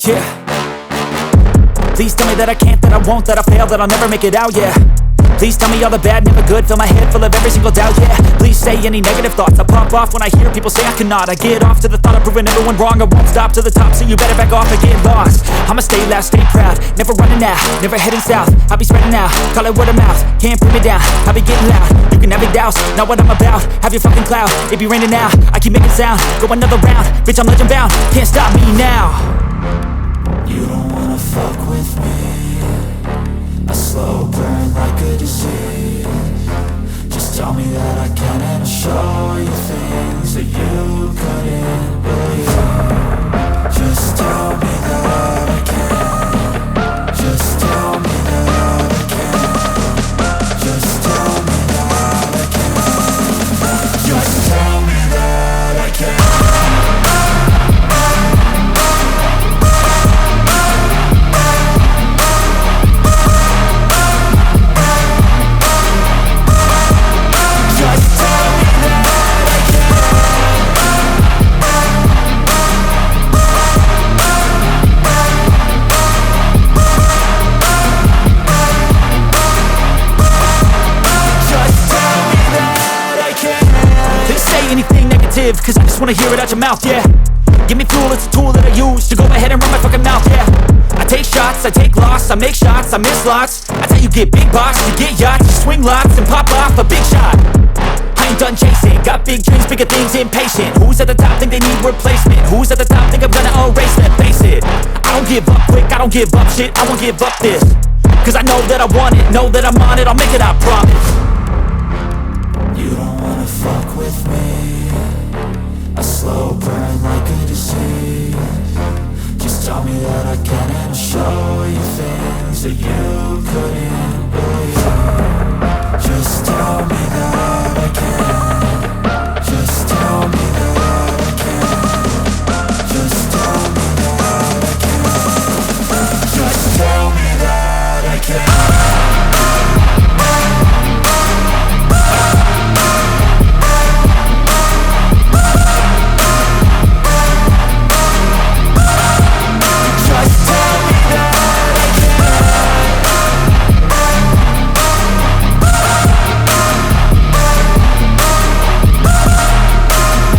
yeah. Please tell me that I can't, that I won't, that I fail, that I'll never make it out, yeah. Please tell me all the bad, never good, fill my head full of every single doubt, yeah. Please say any negative thoughts, I pop off when I hear people say I cannot. I get off to the thought of proving everyone wrong, I won't stop to the top, so you better back off and get lost. I'ma stay loud, stay proud, never running out, never heading south. I'll be spreading out, call it word of mouth, can't put me down, I'll be getting loud. You can have your doubts, not what I'm about, have your fucking clout, it be raining now, I keep making sound, go another round, bitch I'm legend bound, can't stop me now. You don't wanna fuck with me, a slow burn like a disease. Just tell me that I can and I'll show you things that you couldn't believe. Just tell me that I can. Just tell me that I can. Just tell me that I can. Just tell me that I can. Anything negative, cause I just wanna hear it out your mouth, yeah. Give me fuel, it's a tool that I use to go ahead and run my fucking mouth, yeah. I take shots, I take loss, I make shots, I miss lots. That's how you get big box, you get yachts, you swing lots and pop off a big shot. I ain't done chasing, got big dreams, bigger things, impatient. Who's at the top think they need replacement? Who's at the top think I'm gonna erase them? Face it, I don't give up quick, I don't give up shit, I won't give up this. Cause I know that I want it, know that I'm on it, I'll make it, I promise. You don't wanna fuck with me, a slow burn like a disease. Just tell me that I can and I'll show you things that you